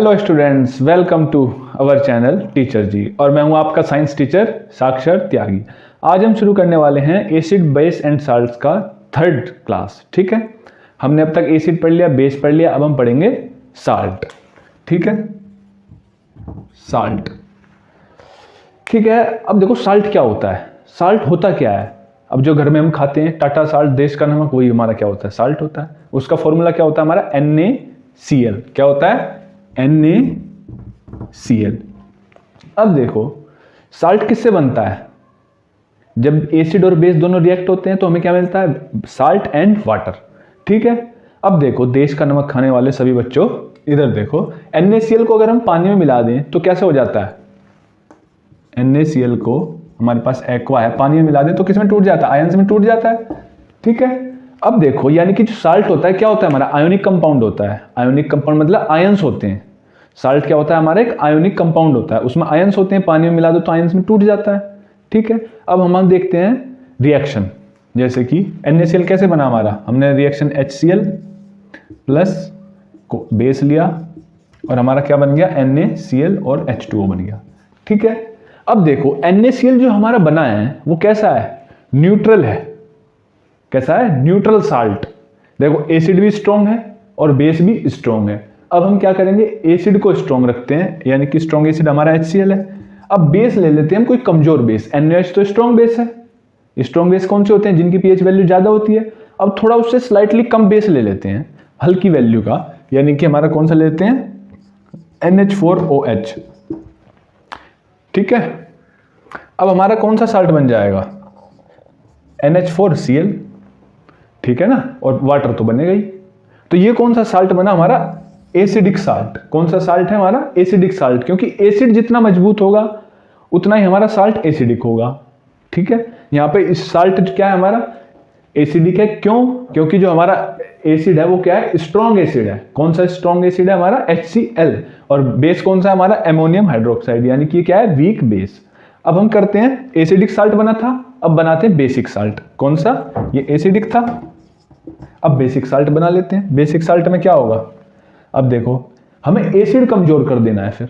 Hello students, welcome to our channel teacher ji. और मैं हूं आपका साइंस टीचर साक्षर त्यागी। आज हम शुरू करने वाले हैं एसिड बेस एंड साल्ट्स का थर्ड क्लास। ठीक है, हमने अब तक एसिड पढ़ लिया, बेस पढ़ लिया, अब हम पढ़ेंगे साल्ट। ठीक है, साल्ट। ठीक है, अब देखो साल्ट क्या होता है, साल्ट होता क्या है। अब जो घर में हम खाते हैं टाटा साल्ट, देश का नमक, वही हमारा क्या होता है, साल्ट होता है। उसका फॉर्मूला क्या होता है हमारा, NaCl। क्या होता है, NaCl। अब देखो साल्ट किससे बनता है, जब एसिड और बेस दोनों रिएक्ट होते हैं तो हमें क्या मिलता है, साल्ट एंड वाटर। ठीक है, अब देखो देश का नमक खाने वाले सभी बच्चों, इधर देखो NaCl को अगर हम पानी में मिला दें तो कैसे हो जाता है, NaCl को हमारे पास एक्वा है, पानी में मिला दें तो किसमें टूट जाता है, आयंस में टूट जाता है। ठीक है, अब देखो यानी कि जो साल्ट होता है क्या होता है हमारा, आयोनिक कंपाउंड होता है। आयोनिक कंपाउंड मतलब आयंस होते हैं। साल्ट क्या होता है हमारा, एक आयोनिक कंपाउंड होता है, उसमें आयंस होते हैं, पानी में मिला दो तो आयंस में टूट जाता है। ठीक है, अब हम देखते हैं रिएक्शन, जैसे कि NaCl कैसे बना हमारा, हमने रिएक्शन HCl प्लस को बेस लिया और हमारा क्या बन गया, NaCl और H2O बन गया। ठीक है, अब देखो NaCl जो हमारा बना है वो कैसा है, न्यूट्रल है। कैसा है, न्यूट्रल साल्ट। देखो एसिड भी स्ट्रॉन्ग है और बेस भी स्ट्रॉन्ग है। अब हम क्या करेंगे, एसिड को स्ट्रॉन्ग रखते हैं, यानी कि स्ट्रॉन्ग एसिड हमारा HCl है। अब बेस ले लेते हैं हम कोई कमजोर बेस, NaOH तो स्ट्रॉन्ग बेस है। स्ट्रॉन्ग बेस कौन से होते हैं, जिनकी pH वैल्यू ज्यादा होती है। अब थोड़ा उससे स्लाइटली कम बेस ले लेते हैं, हल्की वैल्यू का, यानी कि हमारा कौन सा लेते हैं, NH4OH। ठीक है, अब हमारा कौन सा साल्ट बन जाएगा, NH4Cl। ठीक है ना, और वाटर तो बनेगा ही। तो ये कौन सा साल्ट बना हमारा, एसिडिक साल्ट। कौन सा साल्ट है हमारा, एसिडिक साल्ट, क्योंकि एसिड जितना मजबूत होगा उतना ही हमारा साल्ट एसिडिक होगा। ठीक है, यहाँ पे इस साल्ट क्या है हमारा, एसिडिक है। क्यों, क्योंकि जो हमारा एसिड है वो क्या है, स्ट्रॉन्ग एसिड है। कौन सा स्ट्रॉन्ग एसिड है हमारा, HCl। और बेस कौन सा है हमारा, अमोनियम हाइड्रोक्साइड, यानी कि क्या है, वीक बेस। अब हम करते हैं, एसिडिक साल्ट बना था, अब बनाते हैं बेसिक साल्ट। कौन सा, ये एसिडिक था, अब बेसिक साल्ट बना लेते हैं। बेसिक साल्ट में क्या होगा, अब देखो हमें एसिड कमजोर कर देना है, फिर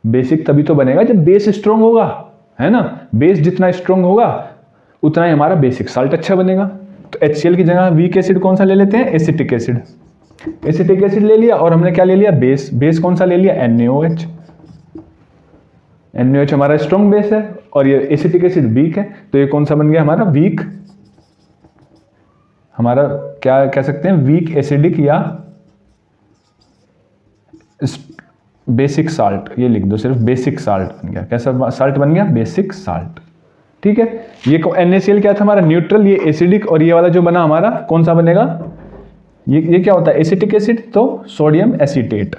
बेसिक तभी तो बनेगा जब बेस स्ट्रॉन्ग होगा, है ना। बेस जितना स्ट्रॉन्ग होगा उतना ही हमारा बेसिक साल्ट अच्छा बनेगा। तो HCl की जगह वीक एसिड कौन सा ले लेते हैं, एसिटिक एसिड। एसिटिक एसिड ले लिया और हमने क्या ले लिया, बेस। बेस कौन सा ले लिया, NaOH। NaOH हमारा स्ट्रॉन्ग बेस है और ये एसिटिक एसिड वीक है, तो ये कौन सा बन गया हमारा, वीक, हमारा क्या कह सकते हैं, वीक एसिडिक या बेसिक साल्ट। ये लिख दो सिर्फ, बेसिक साल्ट बन गया। कैसा साल्ट बन गया, बेसिक साल्ट। ठीक है, ये NaCl क्या था हमारा, न्यूट्रल, ये एसिडिक, और ये वाला जो बना हमारा कौन सा बनेगा, ये क्या होता है, एसिटिक एसिड, तो सोडियम एसीटेट।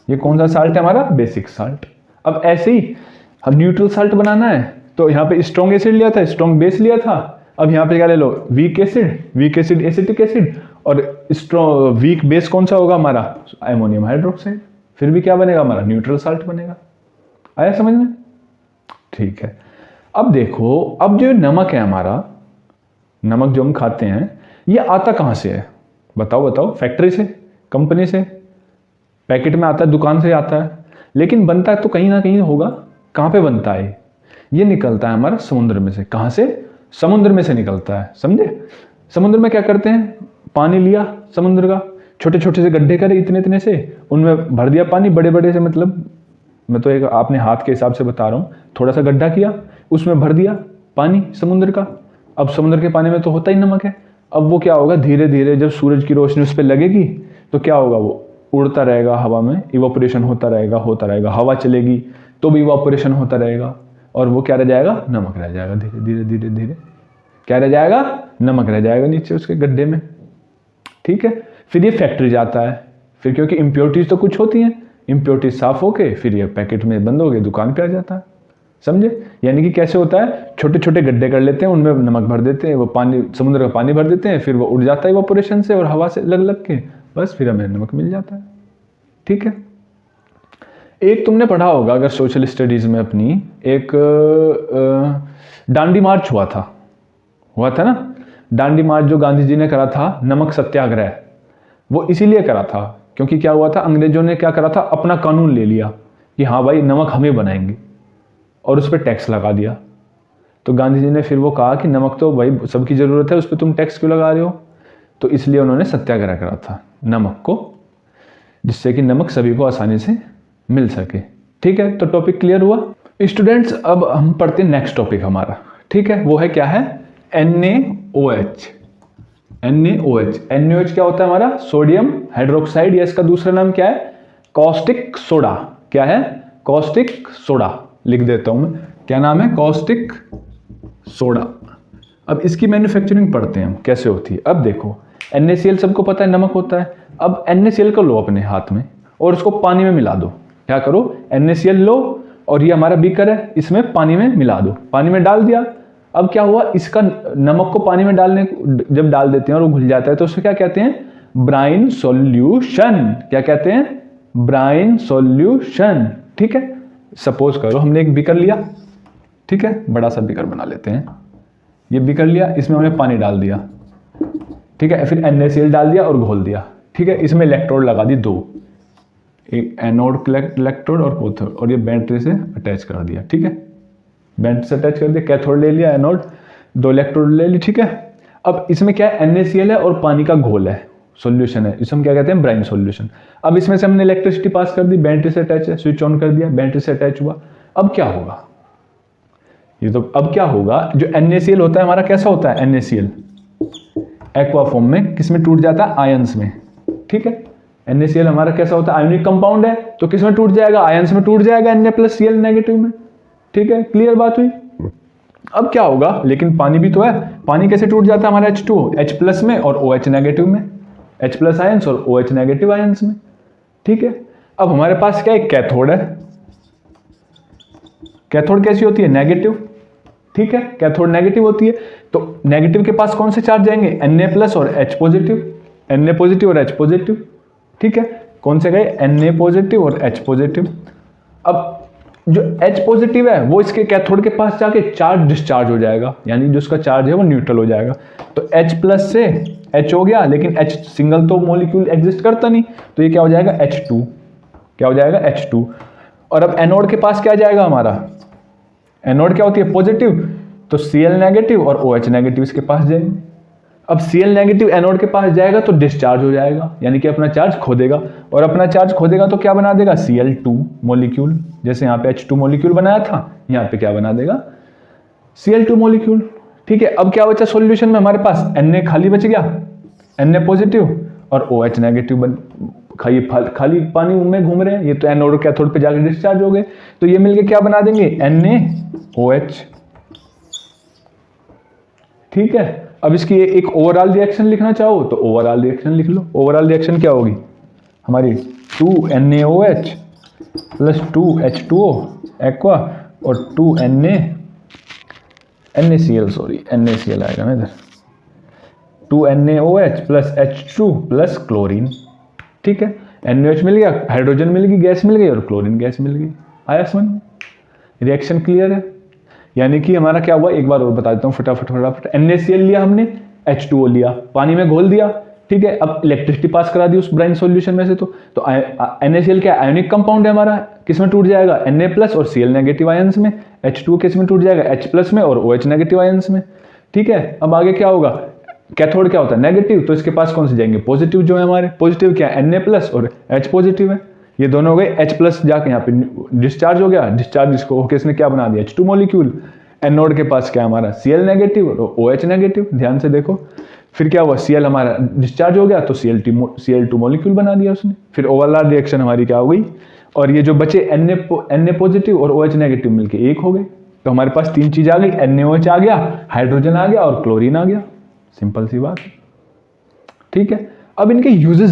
ये कौन सा साल्ट है हमारा, बेसिक साल्ट। अब ऐसे ही हम न्यूट्रल साल्ट बनाना है, तो यहाँ पे स्ट्रॉन्ग एसिड लिया था, स्ट्रॉन्ग बेस लिया था। अब यहाँ पे क्या ले लो, weak acid, weak acid acetic acid, और स्ट्रॉन्ग वीक बेस कौन सा होगा हमारा, अमोनियम हाइड्रोक्साइड। फिर भी क्या बनेगा हमारा, न्यूट्रल साल्ट बनेगा। आया समझ में, ठीक है। अब देखो, अब जो नमक है हमारा, नमक जो हम खाते हैं, ये आता कहाँ से है, बताओ बताओ, फैक्ट्री से, कंपनी से, पैकेट में आता है, दुकान से आता है, लेकिन बनता है तो कहीं ना कहीं होगा। कहाँ पे बनता है ये निकलता है हमारा समुद्र में से। कहाँ से, समुद्र में से निकलता है, समझे। समुद्र में क्या करते हैं, पानी लिया समुद्र का, छोटे छोटे से गड्ढे करे इतने इतने से, उनमें भर दिया पानी, बड़े बड़े से, मतलब मैं तो एक आपने हाथ के हिसाब से बता रहा हूँ, थोड़ा सा गड्ढा किया, उसमें भर दिया पानी समुद्र का। अब समुद्र के पानी में तो होता ही नमक है। अब वो क्या होगा, धीरे धीरे जब सूरज की रोशनी उस पर लगेगी तो क्या होगा, वो उड़ता रहेगा हवा में, इवापोरेशन होता रहेगा। हवा चलेगी तो भी इवापोरेशन होता रहेगा, और वो क्या रह जाएगा, नमक रह जाएगा। धीरे धीरे धीरे धीरे क्या रह जाएगा, नमक रह जाएगा नीचे उसके गड्ढे में। ठीक है, फिर ये फैक्ट्री जाता है, फिर क्योंकि इम्प्योरिटीज तो कुछ होती हैं, इम्प्योरिटीज साफ होके फिर ये पैकेट में बंद हो गए, दुकान पे आ जाता है, समझे। यानी कि कैसे होता है, छोटे छोटे गड्ढे कर लेते हैं, उनमें नमक भर देते हैं, वो पानी, समुद्र का पानी भर देते हैं, फिर वो उड़ जाता है इवापोरेशन से और हवा से लग लग के, बस फिर हमें नमक मिल जाता है। ठीक है, एक तुमने पढ़ा होगा अगर सोशल स्टडीज में अपनी, एक दांडी मार्च हुआ था ना। दांडी मार्च जो गांधी जी ने करा था, नमक सत्याग्रह, वो इसीलिए करा था क्योंकि क्या हुआ था, अंग्रेजों ने क्या करा था, अपना कानून ले लिया कि हाँ भाई नमक हमें बनाएंगे, और उस पर टैक्स लगा दिया। तो गांधी जी ने फिर वो कहा कि नमक तो भाई सबकी ज़रूरत है, उस पर तुम टैक्स क्यों लगा रहे हो। तो इसलिए उन्होंने सत्याग्रह करा था नमक को, जिससे कि नमक सभी को आसानी से मिल सके। ठीक है, तो टॉपिक क्लियर हुआ स्टूडेंट्स। अब हम पढ़ते हैं नेक्स्ट टॉपिक हमारा, ठीक है, वो है क्या है, NaOH। NaOH क्या होता है हमारा, सोडियम हाइड्रोक्साइड, या इसका दूसरा नाम क्या है, कॉस्टिक सोडा। क्या है, कॉस्टिक सोडा, लिख देता हूं मैं, क्या नाम है, कॉस्टिक सोडा। अब इसकी मैन्युफैक्चरिंग पढ़ते हैं हम कैसे होती है। अब देखो NaCl सबको पता है नमक होता है। अब NaCl को लो अपने हाथ में और उसको पानी में मिला दो। क्या करो, NaCl लो और ये हमारा बीकर है, इसमें पानी में मिला दो, पानी में डाल दिया। अब क्या हुआ, इसका नमक को पानी में डालने, जब डाल देते हैं और वो घुल जाता है तो उसे क्या कहते हैं, ब्राइन सॉल्यूशन। क्या कहते हैं, ब्राइन सॉल्यूशन। ठीक है, सपोज करो हमने एक बीकर लिया, ठीक है, बड़ा सा बीकर बना लेते हैं, ये बीकर लिया, इसमें हमने पानी डाल दिया, ठीक है, फिर NaCl डाल दिया और घोल दिया, ठीक है, इसमें इलेक्ट्रोड लगा दी 2, एक एनोड इलेक्ट्रोड और कैथोड, और ये बैटरी से अटैच कर दिया, ठीक है, बैटरी से अटैच कर दिया, कैथोड ले लिया, एनोड, 2 इलेक्ट्रोड ले ली, ठीक है। अब इसमें क्या है, NaCl है और पानी का घोल है, सॉल्यूशन है, इसे हम क्या कहते हैं, ब्राइन सॉल्यूशन। अब इसमें से हमने इलेक्ट्रिसिटी पास कर दी, बैटरी से अटैच है, स्विच ऑन कर दिया, बैटरी से अटैच हुआ। अब क्या होगा, ये तो अब क्या होगा, जो NaCl होता है हमारा कैसा होता है, NaCl एक्वा फॉर्म में, किसमें टूट जाता है, आयंस में, ठीक है। NaCl हमारा कैसा होता है, आयोनिक कंपाउंड है, तो किसमें टूट जाएगा, आयंस में टूट जाएगा, Na+Cl नेगेटिव में, ठीक है, क्लियर बात हुई। अब क्या होगा, लेकिन पानी भी तो है, पानी कैसे टूट जाता है हमारा H2O, H+ में और OH नेगेटिव में, H+ आयंस और OH नेगेटिव आयंस में, ठीक है। अब हमारे पास क्या है, कैथोड है, कैथोड कैसी होती है, नेगेटिव, ठीक है, कैथोड नेगेटिव होती है, तो नेगेटिव के पास कौन से चार्ज जाएंगे, Na+ और H पॉजिटिव, Na पॉजिटिव और H पॉजिटिव, ठीक है, कौन से गए, Na पॉजिटिव और H पॉजिटिव। अब जो H पॉजिटिव है वो इसके कैथोड के पास जाके चार्ज डिस्चार्ज हो जाएगा, यानी जो उसका चार्ज है वो न्यूट्रल हो जाएगा, तो H+ से H हो गया, लेकिन H सिंगल तो मॉलिक्यूल एग्जिस्ट करता नहीं, तो ये क्या हो जाएगा, H2, क्या हो जाएगा, H2। और अब एनोड के पास क्या जाएगा हमारा, एनोड क्या होती है, पॉजिटिव, तो Cl नेगेटिव और OH नेगेटिव इसके पास जाएंगे। अब Cl नेगेटिव एनोड के पास जाएगा तो डिस्चार्ज हो जाएगा, यानी कि अपना चार्ज खो देगा, और अपना चार्ज खो देगा तो क्या बना देगा, Cl2 मॉलिक्यूल, जैसे यहाँ पे H2 मॉलिक्यूल बनाया था, यहाँ पे क्या बना देगा, Cl2 मॉलिक्यूल, ठीक है। अब क्या बचा सॉल्यूशन में हमारे पास, Na खाली बच गया, Na पॉजिटिव और OH नेगेटिव, खाली पानी में घूम रहे हैं, ये तो एनोड कैथोड पे जाकर डिस्चार्ज हो गए, तो ये मिलके क्या बना देंगे, NaOH, ठीक है। अब इसकी एक ओवरऑल रिएक्शन लिखना चाहो तो ओवरऑल रिएक्शन लिख लो। ओवरऑल रिएक्शन क्या होगी हमारी, 2NaOH प्लस 2H2O एक्वा और NaCl आएगा ना इधर, 2NaOH plus H2 plus chlorine, ठीक है। NaOH मिल गया, हाइड्रोजन मिल गई, गैस मिल गई, और क्लोरीन गैस मिल गई। आया समझ, रिएक्शन क्लियर है। यानी कि हमारा क्या हुआ, एक बार और बता देता हूँ फटाफट। NaCl लिया हमने, H2O लिया, पानी में घोल दिया, ठीक है। अब इलेक्ट्रिसिटी पास करा दी उस ब्राइन सॉल्यूशन में से, तो NaCl क्या आयोनिक कंपाउंड है हमारा, किसमें टूट जाएगा, Na+ और Cl नेगेटिव आयंस में, H2O किसमें टूट जाएगा, H+ में और OH नेगेटिव आयंस में, ठीक है। अब आगे क्या होगा, कैथोड क्या होता है, नेगेटिव, तो इसके पास कौन से जाएंगे, पॉजिटिव जो है हमारे, पॉजिटिव क्या है, Na+ और H पॉजिटिव है, ये दोनों हो गए। H+ जाके यहाँ पे डिस्चार्ज हो गया, डिस्चार्ज इसको होकर इसने क्या बना दिया, H2 मॉलिक्यूल। एनोड के पास क्या हमारा, Cl नेगेटिव और OH नेगेटिव, ध्यान से देखो। फिर क्या हुआ, Cl हमारा डिस्चार्ज हो गया तो Cl2 मॉलिक्यूल बना दिया उसने। फिर ओवरऑल रिएक्शन हमारी क्या हो गई, और ये जो बचे Na पॉजिटिव और OH नेगेटिव मिलके एक हो गए, तो हमारे पास 3 चीज आ गई, NaOH आ गया, हाइड्रोजन आ गया और क्लोरीन आ गया। सिंपल सी बात, ठीक है। अब इनके यूजेस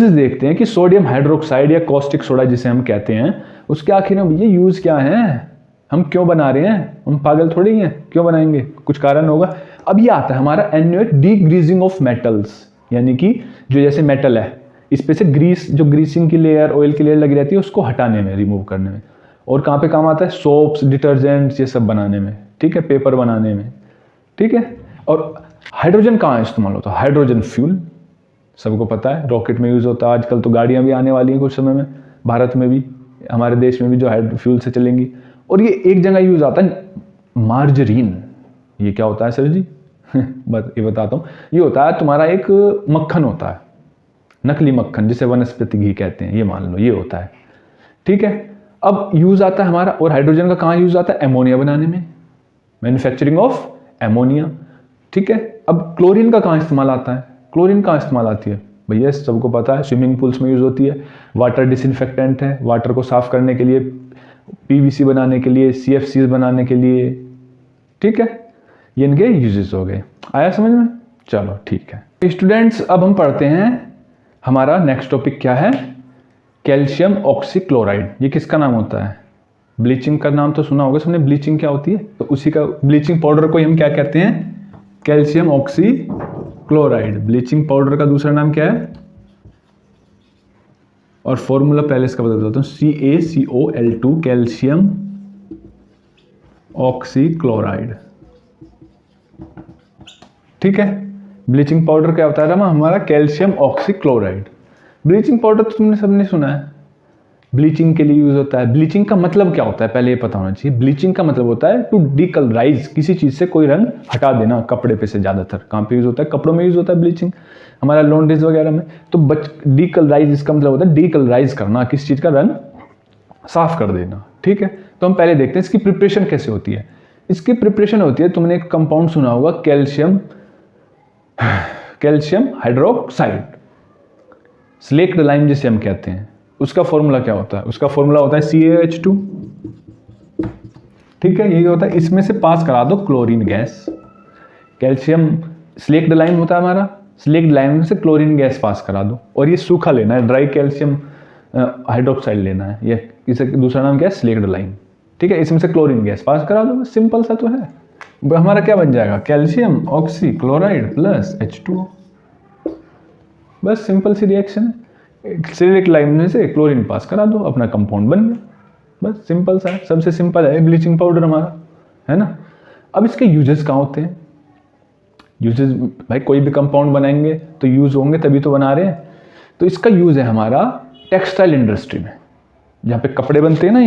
देखते हैं, कि सोडियम हाइड्रोक्साइड या कॉस्टिक सोडा जिसे हम कहते हैं, उसके आखिर में ये यूज क्या है, हम क्यों बना रहे हैं, हम पागल थोड़ी हैं, क्यों बनाएंगे, कुछ कारण होगा। अब ये आता है हमारा NaOH डीग्रीजिंग ऑफ मेटल्स, यानी कि जो जैसे मेटल है इस पे से ग्रीस, जो ग्रीसिंग की लेयर, ऑयल की लेयर लगी रहती है, उसको हटाने में, रिमूव करने में। और कहाँ पे काम आता है, सोप्स, डिटर्जेंट्स, ये सब बनाने में, ठीक है, पेपर बनाने में, ठीक है। और हाइड्रोजन कहाँ इस्तेमाल होता है, हाइड्रोजन फ्यूल, सबको पता है, रॉकेट में यूज़ होता है। आजकल तो गाड़ियाँ भी आने वाली हैं कुछ समय में, भारत में भी, हमारे देश में भी, जो हाइड्रो फ्यूल से चलेंगी। और ये एक जगह यूज़ आता है, मार्जरीन। ये क्या होता है सर जी? बस ये बताता हूँ। ये होता है तुम्हारा एक मक्खन होता है, नकली मक्खन, जिसे वनस्पति घी कहते हैं, ये मान लो ये होता है। ठीक है, अब यूज़ आता है हमारा, और हाइड्रोजन का कहाँ यूज़ आता है? एमोनिया बनाने में, मैन्युफैक्चरिंग ऑफ एमोनिया। ठीक है, अब क्लोरीन का कहाँ इस्तेमाल आता है? क्लोरीन कहाँ इस्तेमाल आती है भैया? सबको पता है, स्विमिंग पूल्स में यूज़ होती है, वाटर डिसइंफेक्टेंट है, वाटर को साफ करने के लिए, पीवीसी बनाने के लिए, सीएफसी बनाने के लिए। ठीक है, ये इनके यूजेस हो गए। आया समझ में? चलो ठीक है स्टूडेंट्स, अब हम पढ़ते हैं हमारा नेक्स्ट टॉपिक क्या है, कैल्शियम ऑक्सीक्लोराइड। ये किसका नाम होता है? ब्लीचिंग का नाम तो सुना होगा सबने, ब्लीचिंग क्या होती है? तो उसी का, ब्लीचिंग पाउडर को हम क्या कहते हैं? Calcium oxychloride. ब्लीचिंग पाउडर का दूसरा नाम क्या है? और फॉर्मूला पहले इसका बता देता हूँ, CaCO2, कैल्शियम ऑक्सीक्लोराइड। ठीक है, ब्लीचिंग पाउडर क्या होता है हमारा? Calcium oxychloride. ब्लीचिंग पाउडर तो तुमने सबने सुना है, ब्लीचिंग के लिए यूज होता है। ब्लीचिंग का मतलब क्या होता है पहले ये पता होना चाहिए। ब्लीचिंग का मतलब होता है टू डीकलराइज, किसी चीज से कोई रंग हटा देना, कपड़े पे से। ज्यादातर कहाँ पे यूज होता है? कपड़ों में यूज होता है ब्लीचिंग, हमारा लॉन्ड्रीज वगैरह में। तो डीकलराइज, इसका मतलब होता है डीकलराइज करना, किसी चीज का रंग साफ कर देना। ठीक है, तो हम पहले देखते हैं इसकी प्रिपरेशन कैसे होती है। इसकी प्रिपरेशन होती है, तुमने एक कंपाउंड सुना होगा, कैल्शियम हाइड्रोक्साइड, स्लेक्ड लाइम जिसे हम कहते हैं। उसका फॉर्मूला क्या होता है? उसका फॉर्मूला होता है CaH2। ठीक है, यही होता है। इसमें से पास करा दो chlorine gas. Calcium slaked lime होता है हमारा, स्लेक्ड लाइम में से क्लोरीन गैस पास करा दो, और ये सूखा लेना है, ड्राई कैल्शियम हाइड्रोक्साइड लेना है। ये इसे दूसरा नाम क्या है? Slaked lime. ठीक है, इसमें से क्लोरीन गैस पास करा दो, सिंपल सा तो है। हमारा क्या बन जाएगा? Calcium oxychloride plus H2O। बस सिंपल सी रिएक्शन है। स्लेक्ड लाइम में से क्लोरीन पास करा दो, अपना कंपाउंड बन गया। बस सिंपल सा है, सबसे सिंपल है ब्लीचिंग पाउडर हमारा, है ना। अब इसके यूजेस कहाँ होते हैं? यूजेस भाई, कोई भी कंपाउंड बनाएंगे तो यूज होंगे, तभी तो बना रहे हैं। तो इसका यूज है हमारा टेक्सटाइल इंडस्ट्री में, जहाँ पे कपड़े बनते हैं ना,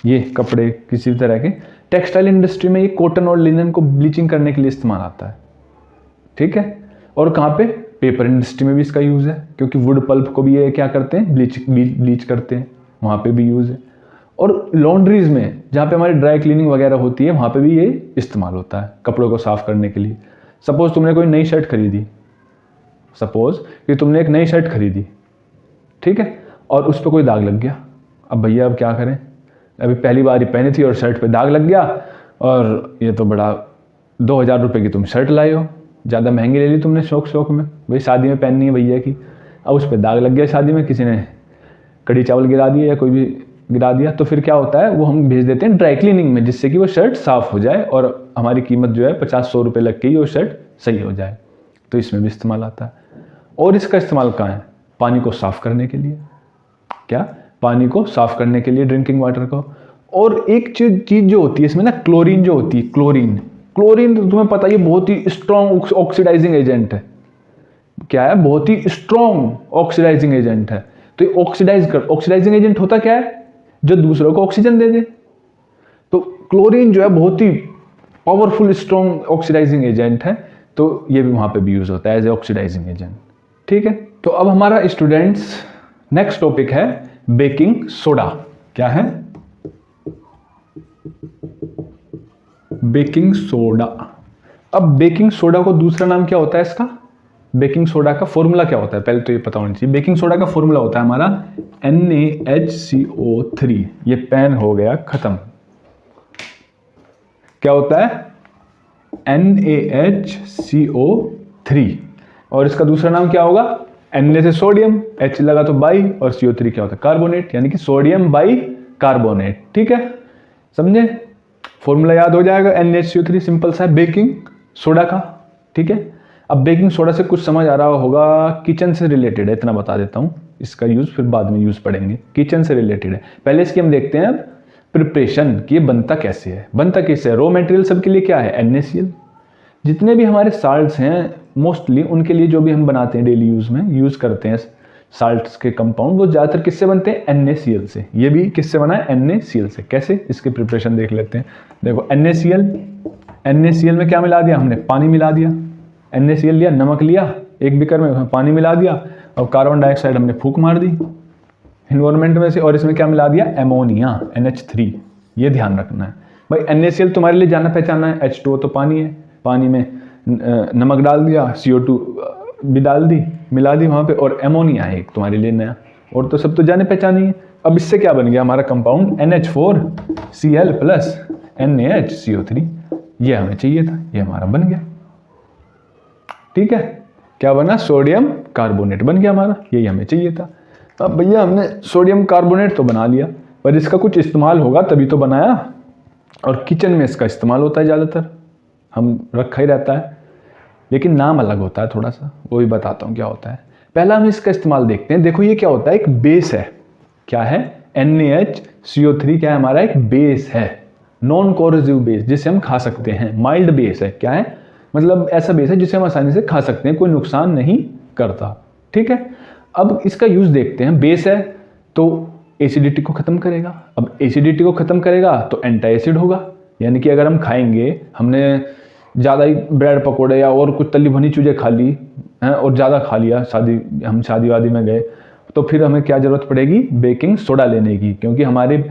ये कपड़े किसी भी तरह के, टेक्सटाइल इंडस्ट्री में ये कॉटन और लिनन को ब्लीचिंग करने के लिए इस्तेमाल आता है। ठीक है, और कहाँ पे? पेपर इंडस्ट्री में भी इसका यूज़ है, क्योंकि वुड पल्प को भी ये क्या करते हैं? ब्लीच करते हैं, वहाँ पे भी यूज़ है। और लॉन्ड्रीज में, जहाँ पे हमारी ड्राई क्लीनिंग वगैरह होती है, वहाँ पे भी ये इस्तेमाल होता है कपड़ों को साफ करने के लिए। सपोज तुमने कोई नई शर्ट खरीदी, सपोज कि तुमने एक नई शर्ट खरीदी, ठीक है, और उस पर कोई दाग लग गया। अब भैया अब क्या करें? अभी पहली बार ही पहनी थी और शर्ट पे दाग लग गया, और ये तो बड़ा 2000 रुपये की तुम शर्ट लाए हो, ज़्यादा महंगी ले ली तुमने शौक में, भाई शादी में पहननी है भैया की। अब उस पर दाग लग गया शादी में, किसी ने कड़ी चावल गिरा दिया या कोई भी गिरा दिया, तो फिर क्या होता है? वो हम भेज देते हैं ड्राई क्लीनिंग में, जिससे कि वो शर्ट साफ़ हो जाए और हमारी कीमत जो है 50-100 रुपये लग के ही वो शर्ट सही हो जाए। तो इसमें भी इस्तेमाल आता है। और इसका इस्तेमाल कहाँ है? पानी को साफ़ करने के लिए। क्या? पानी को साफ़ करने के लिए, ड्रिंकिंग वाटर को। और एक चीज़ जो होती है इसमें ना, क्लोरीन जो होती है, क्लोरीन तो तुम्हें पता है बहुत ही स्ट्रॉन्ग ऑक्सीडाइजिंग एजेंट है। क्या है? बहुत ही स्ट्रॉन्ग ऑक्सीडाइजिंग एजेंट है। तो ये ऑक्सीडाइजिंग एजेंट होता क्या है? जो दूसरों को ऑक्सीजन दे दे। तो क्लोरीन जो है बहुत ही पावरफुल स्ट्रॉन्ग ऑक्सीडाइजिंग एजेंट है, तो ये भी वहाँ पे भी यूज होता है एज ए ऑक्सीडाइजिंग एजेंट। ठीक है, तो अब हमारा स्टूडेंट्स नेक्स्ट टॉपिक है बेकिंग सोडा। क्या है? Baking soda. अब बेकिंग सोडा को दूसरा नाम क्या होता है इसका? बेकिंग सोडा का फॉर्मूला क्या होता है पहले तो ये पता होना चाहिए। बेकिंग सोडा का फॉर्मूला होता है हमारा NaHCO3। ये पेन हो गया खत्म। क्या होता है? NaHCO3। और इसका दूसरा नाम क्या होगा? Na से सोडियम, H लगा तो बाई, और CO3 क्या होता है? कार्बोनेट, यानी कि सोडियम बाई कार्बोनेट। ठीक है, समझे? फॉर्मूला याद हो जाएगा। NaHCO3 सिंपल सा है बेकिंग सोडा का। ठीक है, अब बेकिंग सोडा से कुछ समझ आ रहा होगा, किचन से रिलेटेड है, इतना बता देता हूँ। इसका यूज फिर बाद में यूज पढ़ेंगे। किचन से रिलेटेड है। पहले इसकी हम देखते हैं अब प्रिपरेशन कि ये बनता कैसे है। बनता कैसे है? रॉ मटेरियल सबके लिए क्या है? NaCl। जितने भी हमारे साल्ट्स हैं मोस्टली उनके लिए जो भी हम बनाते हैं डेली यूज़ में यूज़ करते हैं साल्ट्स के कंपाउंड, वो ज़्यादातर किससे बनते हैं? NaCl से। ये भी किससे बना है? NaCl से। कैसे? इसकी प्रिपरेशन देख लेते हैं। देखो NaCl में क्या मिला दिया हमने? पानी मिला दिया। NaCl लिया, नमक लिया एक बीकर में, उसमें पानी मिला दिया और कार्बन डाइऑक्साइड हमने फूंक मार दी इन्वायरमेंट में से, और इसमें क्या मिला दिया? Ammonia NH3। ये ध्यान रखना है भाई। NaCl तुम्हारे लिए जाना पहचाना है। H2O तो पानी है, पानी में नमक डाल दिया, CO2 भी डाल दी, मिला दी वहाँ पे, और अमोनिया है एक तुम्हारे लिए नया, और तो सब तो जाने पहचानी है। अब इससे क्या बन गया हमारा कंपाउंड? NH4Cl plus NaHCO3। ये हमें चाहिए था, ये हमारा बन गया। ठीक है, क्या बना? सोडियम कार्बोनेट बन गया हमारा, यही हमें चाहिए था। अब भैया हमने सोडियम कार्बोनेट तो बना लिया, पर इसका कुछ इस्तेमाल होगा तभी तो बनाया, और किचन में इसका इस्तेमाल होता है ज़्यादातर, हम रखा ही रहता है, लेकिन नाम अलग होता है थोड़ा सा, वो भी बताता हूँ क्या होता है। पहला हम इसका इस्तेमाल देखते हैं। देखो ये क्या होता है? एक बेस है। क्या है? NaHCO3 क्या है हमारा? एक बेस है, नॉन कोरोसिव बेस, जिसे हम खा सकते हैं। माइल्ड बेस है। क्या है? मतलब ऐसा बेस है जिसे हम आसानी से खा सकते हैं, कोई नुकसान नहीं करता। ठीक है, अब इसका यूज़ देखते हैं। बेस है तो एसिडिटी को ख़त्म करेगा। अब एसिडिटी को ख़त्म करेगा तो एंटी एसिड होगा, यानी कि अगर हम खाएंगे, हमने ज़्यादा ही ब्रेड पकोड़े या और कुछ तली भुनी चीज़ें खा ली हैं और ज़्यादा खा लिया, हम शादी वादी में गए, तो फिर हमें क्या ज़रूरत पड़ेगी? बेकिंग सोडा लेने की, क्योंकि हमारी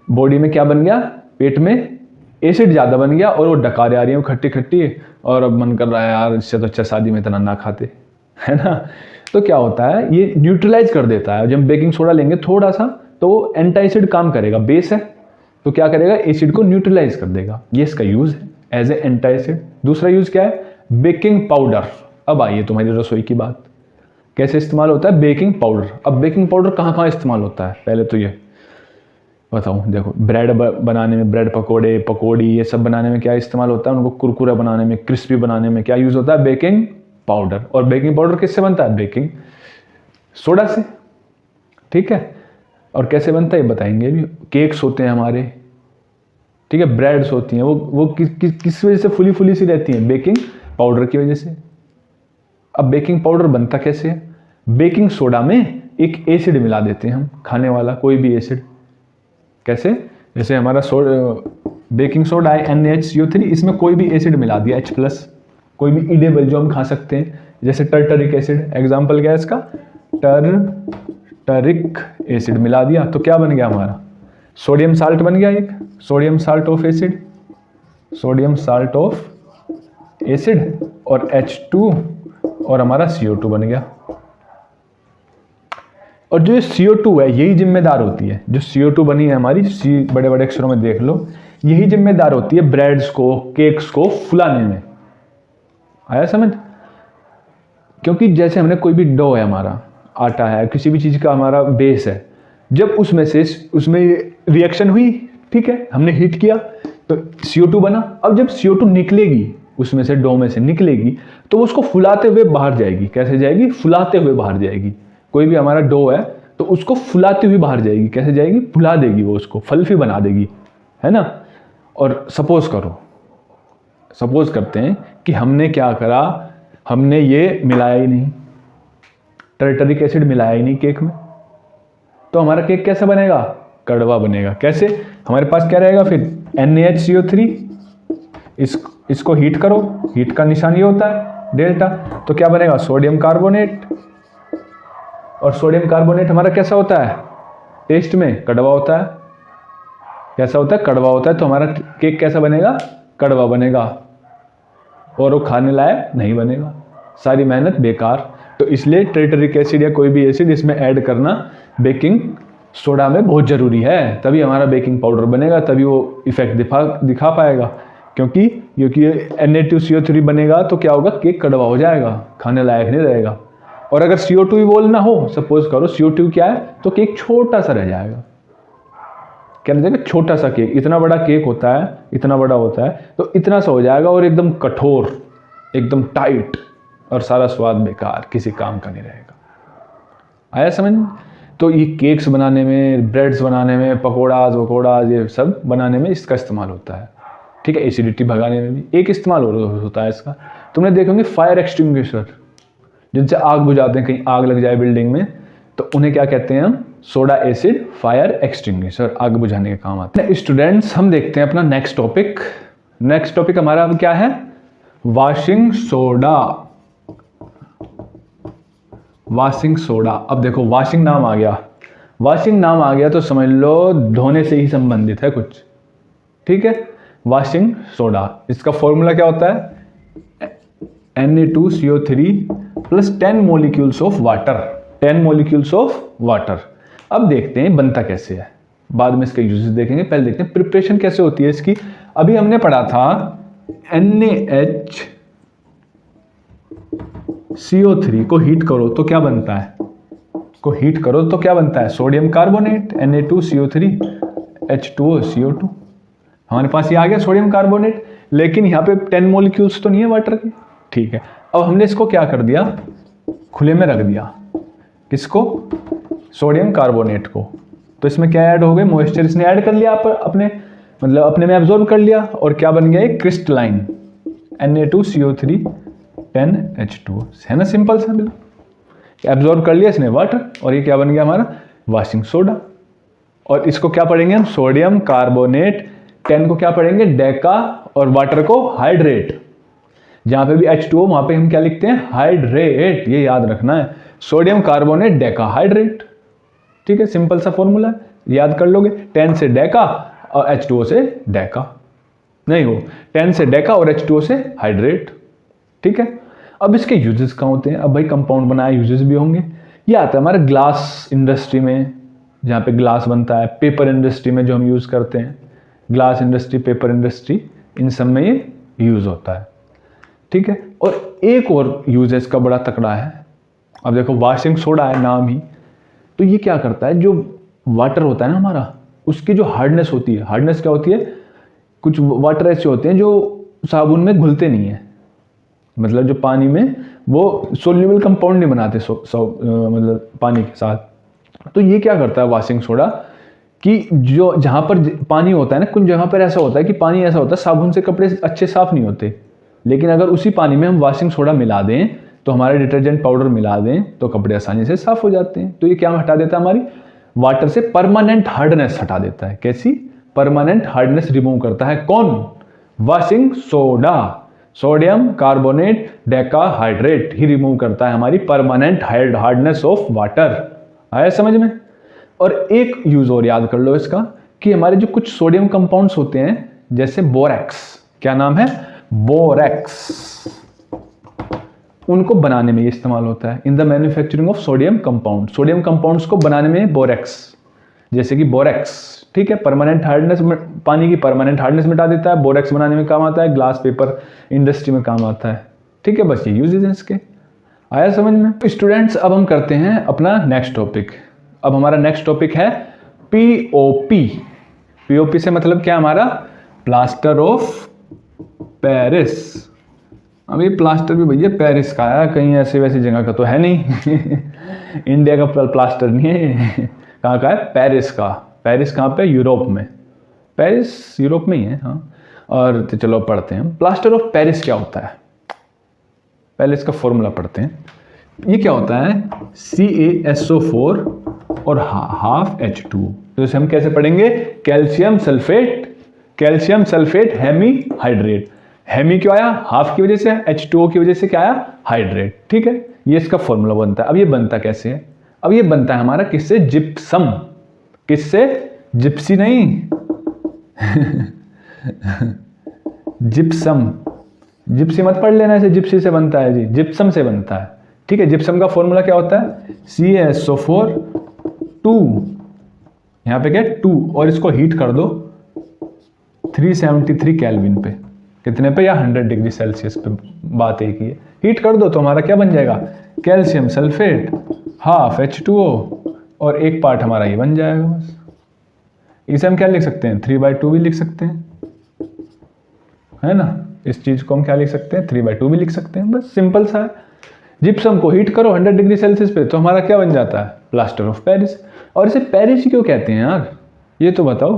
बॉडी में क्या बन गया? पेट में एसिड ज़्यादा बन गया और वो डकारें आ रही हैं खट्टी खट्टी, और अब मन कर रहा है यार इससे तो अच्छा शादी में इतना ना खाते, है ना। तो क्या होता है? ये न्यूट्रलाइज कर देता है। जब हम बेकिंग सोडा लेंगे थोड़ा सा तो एंटी एसिड काम करेगा। बेस है तो क्या करेगा? एसिड को न्यूट्रलाइज कर देगा। ये इसका यूज़ है एज ए एंटी एसिड। दूसरा यूज़ क्या है? Baking powder. अब आइए तुम्हारी रसोई की बात, कैसे इस्तेमाल होता है बेकिंग पाउडर। अब बेकिंग पाउडर कहाँ कहाँ इस्तेमाल होता है पहले तो ये बताऊँ। देखो ब्रेड बनाने में, ब्रेड पकोड़े पकौड़ी ये सब बनाने में क्या इस्तेमाल होता है? उनको कुरकुरा बनाने में, क्रिस्पी बनाने में क्या यूज़ होता है? Baking powder. और बेकिंग पाउडर किससे बनता है? बेकिंग सोडा से। ठीक है, और कैसे बनता है ये बताएंगे अभी। केक्स होते हैं हमारे, ठीक है, ब्रेड्स होती हैं, वो किस वजह से फुली फुली सी रहती हैं? बेकिंग पाउडर की वजह से। अब बेकिंग पाउडर बनता कैसे है? बेकिंग सोडा में एक एसिड मिला देते हैं हम, खाने वाला कोई भी एसिड। कैसे? जैसे हमारा बेकिंग सोडा है NaHCO3, इसमें कोई भी एसिड मिला दिया H+, कोई भी ईडेबल जो हम खा सकते हैं, जैसे टर्टरिक एसिड। एग्जाम्पल क्या है इसका? टर्टरिक एसिड मिला दिया तो क्या बन गया हमारा? सोडियम साल्ट बन गया एक, sodium salt of acid, sodium salt of acid, और H2 और हमारा CO2 बन गया। और जो CO2 है यही जिम्मेदार होती है, जो CO2 बनी है हमारी, C बड़े बड़े अक्षरों में देख लो, यही जिम्मेदार होती है ब्रेड्स को, केक्स को फुलाने में। आया समझ? क्योंकि जैसे हमने कोई भी डो है हमारा, आटा है, किसी भी चीज़ का हमारा बेस है, जब उसमें रिएक्शन हुई, ठीक है, हमने हीट किया तो CO2 बना। अब जब CO2 निकलेगी उसमें से, डो में से निकलेगी, तो उसको फुलाते हुए बाहर जाएगी। कैसे जाएगी? फुलाते हुए बाहर जाएगी। कोई भी हमारा डो है तो उसको फुलाती हुई बाहर जाएगी। कैसे जाएगी? फुला देगी, वो उसको फल्फी बना देगी, है ना। और सपोज करते हैं कि हमने क्या करा, हमने ये मिलाया ही नहीं, टर्टरिक एसिड मिलाया ही नहीं केक में, तो हमारा केक कैसा बनेगा? कड़वा बनेगा। कैसे? हमारे पास क्या रहेगा फिर? NaHCO3, इसको हीट करो, हीट का निशान ये होता है डेल्टा, तो क्या बनेगा? Sodium carbonate. और सोडियम कार्बोनेट हमारा कैसा होता है? टेस्ट में कड़वा होता है। कैसा होता है? कड़वा होता है। तो हमारा केक कैसा बनेगा? कड़वा बनेगा, और वो खाने लायक नहीं बनेगा। सारी मेहनत बेकार। तो इसलिए टर्टरिक एसिड या कोई भी एसिड इसमें ऐड करना बेकिंग सोडा में बहुत ज़रूरी है, तभी हमारा बेकिंग पाउडर बनेगा, तभी वो इफेक्ट दिखा पाएगा। क्योंकि Na2CO3 बनेगा तो क्या होगा? केक कड़वा हो जाएगा, खाने लायक नहीं रहेगा। और अगर CO2 इवोल्व ना हो, सपोज करो CO2 क्या है, तो केक छोटा सा रह जाएगा। क्या रह जाएगा? छोटा सा केक। इतना बड़ा केक होता है, इतना बड़ा होता है, तो इतना सा हो जाएगा, और एकदम कठोर, एकदम टाइट, और सारा स्वाद बेकार, किसी काम का नहीं रहेगा। आया समझ? तो ये केक्स बनाने में, ब्रेड्स बनाने में, पकौड़ाज वकौड़ाज ये सब बनाने में इसका इस्तेमाल होता है। ठीक है, एसिडिटी भगाने में भी एक इस्तेमाल होता है इसका। तुमने देखे होंगे फायर एक्सटिंग्विशर, जिनसे आग बुझाते हैं, कहीं आग लग जाए बिल्डिंग में तो उन्हें क्या कहते हैं हम, सोडा एसिड फायर एक्सटिंग्विशर, आग बुझाने के काम आते हैं। स्टूडेंट्स हम देखते हैं अपना नेक्स्ट टॉपिक। नेक्स्ट टॉपिक हमारा अब क्या है, वॉशिंग सोडा। वॉशिंग सोडा, अब देखो वॉशिंग नाम आ गया, वॉशिंग नाम आ गया तो समझ लो धोने से ही संबंधित है कुछ, ठीक है। वॉशिंग सोडा, इसका फॉर्मूला क्या होता है, Na2CO3 plus 10 molecules of water, 10 molecules of water. अब देखते हैं बनता कैसे है, बाद में इसके यूजेस देखेंगे, पहले देखते हैं प्रिपरेशन कैसे होती है इसकी। अभी हमने पढ़ा था NaHCO3 को हीट करो तो क्या बनता है, को हीट करो तो क्या बनता है, sodium carbonate Na2CO3 H2O CO2। हमारे पास ये आ गया सोडियम कार्बोनेट, लेकिन यहाँ पे 10 मोलिक्यूल्स तो नहीं है वाटर के, ठीक है। अब हमने इसको क्या कर दिया, खुले में रख दिया, किसको, सोडियम कार्बोनेट को। तो इसमें क्या ऐड हो गए, मॉइस्चर इसने ऐड कर लिया अपने, मतलब अपने में एब्जॉर्ब कर लिया, और क्या बन गया एक क्रिस्टलाइन Na2CO3 10H2O, है ना, सिंपल सा बिल्कुल, एब्जॉर्ब कर लिया इसने वाटर, और ये क्या बन गया हमारा वॉशिंग सोडा। और इसको क्या पढ़ेंगे हम, सोडियम कार्बोनेट, 10 को क्या पढ़ेंगे डेका, और वाटर को हाइड्रेट। जहां पे भी H2O वहां पे हम क्या लिखते हैं, हाइड्रेट, ये याद रखना है, सोडियम कार्बोनेट डेका हाइड्रेट, ठीक है, सिंपल सा फॉर्मूला है, याद कर लोगे। 10 से डेका और H2O से डेका, नहीं हो 10 से डेका और H2O से हाइड्रेट, ठीक है। अब इसके यूजेस कहाँ होते हैं, अब भाई कंपाउंड बनाए यूजेस भी होंगे। ये आता है हमारे ग्लास इंडस्ट्री में, जहाँ पे ग्लास बनता है, पेपर इंडस्ट्री में जो हम यूज़ करते हैं, ग्लास इंडस्ट्री, पेपर इंडस्ट्री, इन सब में ये यूज़ होता है, ठीक है। और एक और यूज है इसका बड़ा तकड़ा है, अब देखो वॉशिंग सोडा है नाम ही, तो ये क्या करता है, जो वाटर होता है ना हमारा, उसकी जो हार्डनेस होती है, हार्डनेस क्या होती है, कुछ वाटर ऐसे होते हैं जो साबुन में घुलते नहीं है, मतलब जो पानी में वो सोल्यूबल कंपाउंड नहीं बनाते मतलब पानी के साथ। तो ये क्या करता है वॉशिंग सोडा, कि जो जहाँ पर पानी होता है ना, कुछ जगह पर ऐसा होता है कि पानी ऐसा होता है साबुन से कपड़े अच्छे साफ नहीं होते, लेकिन अगर उसी पानी में हम वॉशिंग सोडा मिला दें, तो हमारे डिटर्जेंट पाउडर मिला दें, तो कपड़े आसानी से साफ हो जाते हैं। तो ये क्या हटा देता है, हमारी वाटर से परमानेंट हार्डनेस हटा देता है। कैसी, परमानेंट हार्डनेस रिमूव करता है कौन, washing soda, sodium carbonate decahydrate ही रिमूव करता है हमारी परमानेंट हार्डनेस ऑफ वाटर। आया समझ में। और एक यूज और याद कर लो इसका, कि हमारे जो कुछ सोडियम कंपाउंड्स होते हैं, जैसे बोरेक्स, क्या नाम है, बोरेक्स, उनको बनाने में ये इस्तेमाल होता है, in the manufacturing of sodium compound. Sodium compounds को बनाने में बोरेक्स, जैसे कि बोरेक्स, ठीक है, परमानेंट हार्डनेस, पानी की परमानेंट हार्डनेस मिटा देता है, बोरेक्स बनाने में काम आता है, ग्लास पेपर इंडस्ट्री में काम आता है, ठीक है। बस ये यूजेस हैं इसके। आया समझ में। स्टूडेंट्स अब हम करते हैं अपना नेक्स्ट टॉपिक। अब हमारा नेक्स्ट टॉपिक है पीओपी। पीओपी से मतलब क्या, हमारा प्लास्टर ऑफ पेरिस। अब ये प्लास्टर भी भैया पेरिस का है, कहीं ऐसे वैसी जगह का तो है नहीं इंडिया का प्लास्टर नहीं है कहाँ का है, पेरिस का। पेरिस कहाँ पे, यूरोप में, पेरिस यूरोप में ही है, हाँ। और तो चलो पढ़ते हैं प्लास्टर ऑफ पेरिस क्या होता है, पहले इसका फॉर्मूला पढ़ते हैं। ये क्या होता है, CaSO4 और हाफ H2। तो इसे हम कैसे पढ़ेंगे, calcium sulphate, calcium sulphate hemihydrate. Hemi क्यों आया, हाफ की वजह से, H2O की वजह से क्या आया, हाइड्रेट, ठीक है। ये इसका फॉर्मूला बनता है। अब ये बनता कैसे है, अब ये बनता है हमारा किससे, जिप्सम। किससे, जिप्सी नहीं जिप्सम, जिप्सी मत पढ़ लेना, ऐसे जिप्सी से बनता है जी, जिप्सम से बनता है, ठीक है। जिप्सम का फॉर्मूला क्या होता है, CaSO4 2, यहाँ पे क्या 2, और इसको हीट कर दो 373 केल्विन पे, कितने पे, या 100 डिग्री सेल्सियस पे, बात एक ही है। हीट कर दो तो हमारा क्या बन जाएगा, कैल्शियम सल्फेट हाफ H2O, और एक पार्ट हमारा ये बन जाएगा बस। इसे हम क्या लिख सकते हैं, 3/2 भी लिख सकते हैं, है ना। इस चीज को हम क्या लिख सकते हैं, 3/2 भी लिख सकते हैं, बस सिंपल सा है। जिप्सम को हीट करो 100 डिग्री सेल्सियस पे, तो हमारा क्या बन जाता है, प्लास्टर ऑफ पेरिस। और इसे पेरिस क्यों कहते हैं यार, ये तो बताओ।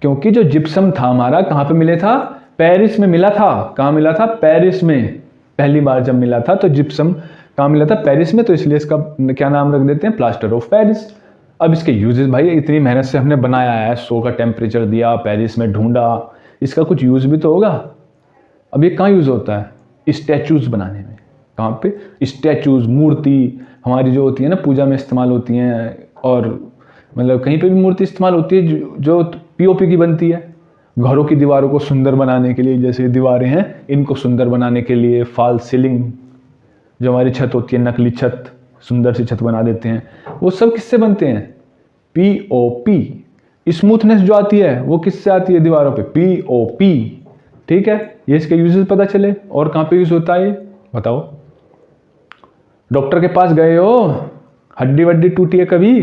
क्योंकि जो जिप्सम था हमारा कहाँ पे मिले था, पेरिस में मिला था। कहाँ मिला था, पेरिस में। पहली बार जब मिला था तो जिप्सम कहाँ मिला था, पेरिस में, तो इसलिए इसका क्या नाम रख देते हैं, प्लास्टर ऑफ पेरिस। अब इसके यूजेस भाई, इतनी मेहनत से हमने बनाया है, 100 का टेम्परेचर दिया, पेरिस में ढूंढा, इसका कुछ यूज़ भी तो होगा। अब ये कहाँ यूज़ होता है, स्टैचूज़ बनाने में। कहाँ पे, स्टैचूज़, मूर्ति हमारी जो होती है ना पूजा में इस्तेमाल होती हैं, और मतलब कहीं पे भी मूर्ति इस्तेमाल होती है जो पीओपी की बनती है, घरों की दीवारों को सुंदर बनाने के लिए। जैसे दीवारें हैं इनको सुंदर बनाने के लिए, फॉल सीलिंग जो हमारी छत होती है, नकली छत, सुंदर सी छत बना देते हैं, वो सब किससे बनते हैं, पीओपी। स्मूथनेस जो आती है वो किससे आती है दीवारों पे, पीओपी। ठीक है, ये इसके यूजेस पता चले। और कहाँ पे यूज होता है ये बताओ। डॉक्टर के पास गए हो, हड्डी वड्डी टूटी है कभी,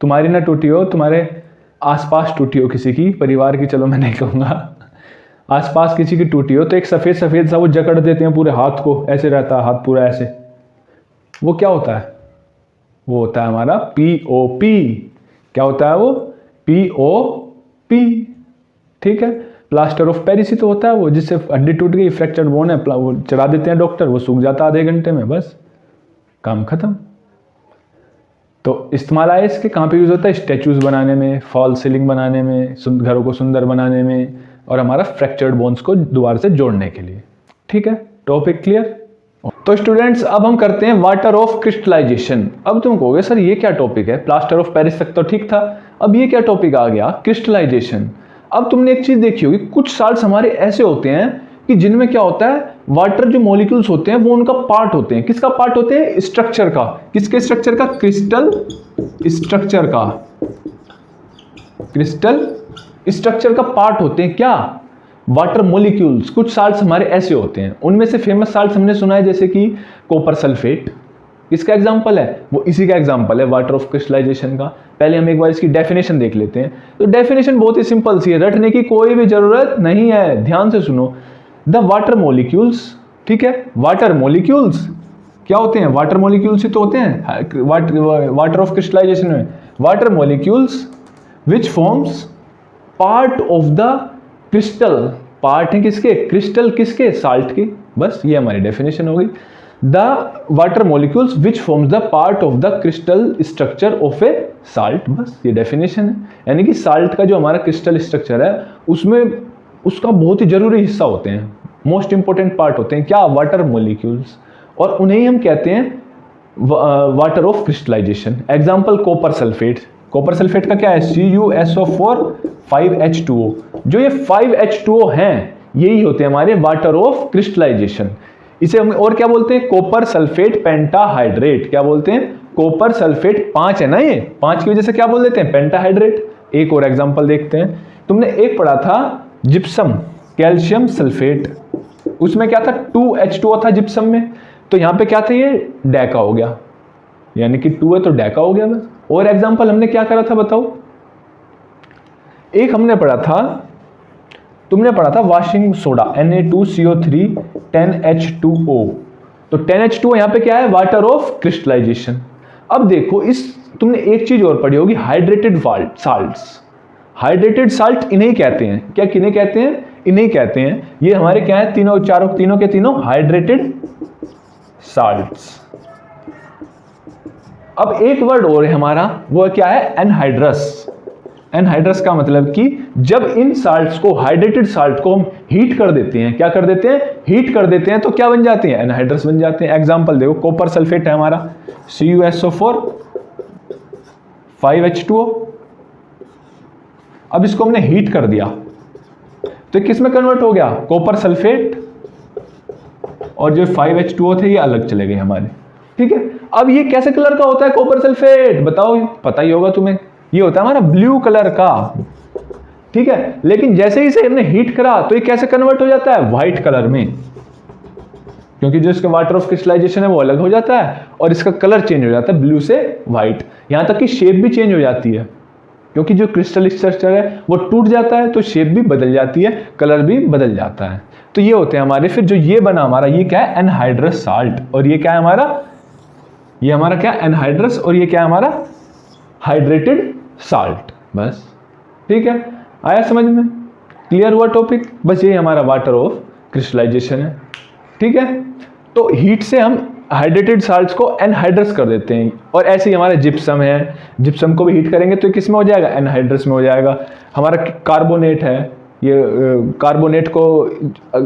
तुम्हारी ना टूटी हो, तुम्हारे आसपास टूटी हो किसी की, परिवार की, चलो मैं नहीं कहूँगा, आसपास किसी की टूटी हो, तो एक सफ़ेद सफ़ेद सा वो जकड़ देते हैं पूरे हाथ को, ऐसे रहता है हाथ पूरा ऐसे, वो क्या होता है, वो होता है हमारा पीओपी। क्या होता है वो, पीओपी। ठीक है, प्लास्टर ऑफ पेरिस ही तो होता है वो, जिससे हड्डी टूट गई, फ्रैक्चर्ड बोन है, वो चढ़ा देते हैं डॉक्टर, वो सूख जाता है आधे घंटे में, बस काम खत्म। तो इस्तेमाल आया इसके, कहाँ पे यूज़ होता है, स्टैचूज़ बनाने में, फॉल सीलिंग बनाने में, घरों को सुंदर बनाने में, और हमारा फ्रैक्चर्ड बोन्स को दोबारा से जोड़ने के लिए। ठीक है, टॉपिक क्लियर। तो स्टूडेंट्स अब हम करते हैं वाटर ऑफ क्रिस्टलाइजेशन। अब तुम कहोगे सर ये क्या टॉपिक है, प्लास्टर ऑफ पेरिस तक तो ठीक था, अब ये क्या टॉपिक आ गया, क्रिस्टलाइजेशन। अब तुमने एक चीज देखी होगी, कुछ साल्ट्स हमारे ऐसे होते हैं कि जिनमें क्या होता है, वाटर जो मॉलिक्यूल्स होते हैं वो उनका पार्ट होते हैं। किसका पार्ट होते हैं, स्ट्रक्चर का। किसके स्ट्रक्चर का, क्रिस्टल स्ट्रक्चर का। क्रिस्टल स्ट्रक्चर का पार्ट होते हैं क्या, वाटर मॉलिक्यूल्स। कुछ साल्ट्स हमारे ऐसे होते हैं, उनमें से फेमस साल्ट्स हमने सुना है जैसे कि कॉपर सल्फेट। इसका एग्जांपल है, वो इसी का एग्जांपल है वाटर ऑफ क्रिस्टलाइजेशन का। पहले हम एक बार इसकी डेफिनेशन देख लेते हैं। तो डेफिनेशन बहुत ही सिंपल सी है, रटने की कोई भी जरूरत नहीं है, ध्यान से सुनो। द वाटर मॉलिक्यूल्स, ठीक है, वाटर मॉलिक्यूल्स क्या होते हैं, वाटर मॉलिक्यूल्स ही तो होते हैं वाटर ऑफ क्रिस्टलाइजेशन में। Water molecules which forms part of the crystal, part है किसके, क्रिस्टल किसके, साल्ट की। बस ये हमारी डेफिनेशन हो गई। The water molecules which forms the part of the crystal structure of A salt, बस ये डेफिनेशन है। यानी कि साल्ट का जो हमारा क्रिस्टल स्ट्रक्चर है उसमें उसका बहुत ही जरूरी हिस्सा होते हैं, मोस्ट इंपॉर्टेंट पार्ट होते हैं क्या, वाटर मॉलिक्यूल्स, और उन्हें ही हम कहते हैं water of crystallisation. Example copper sulphate. Copper sulphate का क्या है, CuSO4 5H2O। जो ये 5H2O हैं यही होते हैं हमारे वाटर ऑफ क्रिस्टलाइजेशन। इसे हम और क्या बोलते हैं, कॉपर सल्फेट पेंटाहाइड्रेट। क्या बोलते हैं, कॉपर सल्फेट 5 है ना, ये 5 की वजह से क्या बोल देते हैं, पेंटाहाइड्रेट। एक और एग्जांपल देखते हैं। तुमने एक पढ़ा था जिप्सम, कैल्शियम सल्फेट, उसमें क्या था, 2H2O था जिप्सम में, तो यहां पे क्या था, ये डैका हो गया, यानी कि 2 है तो डैका हो गया बस। और एग्जांपल हमने क्या करा था बताओ, एक हमने पढ़ा था, तुमने पढ़ा था वॉशिंग सोडा Na2CO3 10H2O। तो 10H2O यहां पे क्या है, वाटर ऑफ क्रिस्टलाइजेशन। अब देखो इस, तुमने एक चीज और पढ़ी होगी, हाइड्रेटेड साल्ट्स। हाइड्रेटेड साल्ट इन्हें कहते हैं क्या, किन्हें कहते हैं, इन्हें कहते हैं। ये हमारे क्या है, तीनों के तीनों हाइड्रेटेड साल्ट्स। अब एक वर्ड और है हमारा, वो क्या है, एनहाइड्रस। एनहाइड्रस का मतलब कि जब इन साल्ट्स को, हाइड्रेटेड साल्ट को हम हीट कर देते हैं, क्या कर देते हैं, हीट कर देते हैं, तो क्या बन जाते हैं, एनहाइड्रस बन जाते हैं। एग्जांपल देखो, कॉपर सल्फेट है हमारा CuSO4 5H2O। अब इसको हमने हीट कर दिया तो किस में कन्वर्ट हो गया, कॉपर सल्फेट, और जो 5H2O थे ये अलग चले गए हमारे। ठीक है, अब ये कैसे कलर का होता है कॉपर सल्फेट, बताओ, पता ही होगा तुम्हें, ये होता है हमारा ब्लू कलर का। ठीक है, लेकिन जैसे ही इसे हमने हीट करा तो ये कैसे कन्वर्ट हो जाता है, व्हाइट कलर में, क्योंकि जो इसका वाटर ऑफ क्रिस्टलाइजेशन है वो अलग हो जाता है और इसका कलर चेंज हो जाता है ब्लू से व्हाइट। यहां तक कि शेप भी चेंज हो जाती है, क्योंकि जो क्रिस्टल स्ट्रक्चर है वो टूट जाता है तो शेप भी बदल जाती है, कलर भी बदल जाता है। तो ये होते हैं हमारे, फिर जो ये बना हमारा, ये क्या है, एनहाइड्रस साल्ट, और ये क्या है हमारा, ये हमारा क्या, एनहाइड्रस, और ये क्या है हमारा, हाइड्रेटेड साल्ट। बस ठीक है। आया समझ में? क्लियर हुआ टॉपिक? बस ये हमारा वाटर ऑफ क्रिस्टलाइजेशन है। ठीक है, तो हीट से हम हाइड्रेटेड साल्ट्स को एनहाइड्रस कर देते हैं। और ऐसे ही हमारा जिप्सम है, जिप्सम को भी हीट करेंगे तो किस में हो जाएगा? एनहाइड्रस में हो जाएगा। हमारा कार्बोनेट है, ये कार्बोनेट को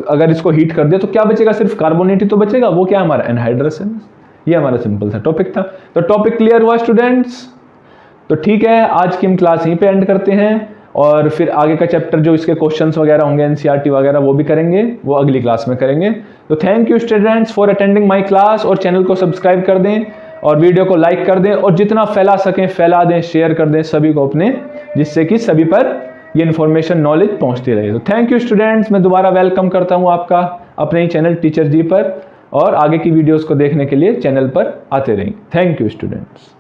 अगर इसको हीट कर दिया तो क्या बचेगा? सिर्फ कार्बोनेट ही तो बचेगा, वो क्या हमारा? एनहाइड्रस है। ये हमारा सिंपल सा टॉपिक था। तो टॉपिक क्लियर हुआ स्टूडेंट्स? तो ठीक है, आज की हम क्लास यहीं पे एंड करते हैं और फिर आगे का चैप्टर जो इसके क्वेश्चंस वगैरह होंगे एनसीईआरटी वगैरह वो भी करेंगे, वो अगली क्लास में करेंगे। तो thank you students for attending my class, और चैनल को सब्सक्राइब कर दें और वीडियो को लाइक कर दें और जितना फैला सकें फैला दें, शेयर कर दें सभी को अपने, जिससे कि सभी पर ये इन्फॉर्मेशन नॉलेज पहुंचती रहे। तो थैंक यू स्टूडेंट्स, मैं दोबारा वेलकम करता हूं आपका अपने ही चैनल टीचर जी पर, और आगे की वीडियोस को देखने के लिए चैनल पर आते रहेंगे। Thank you students.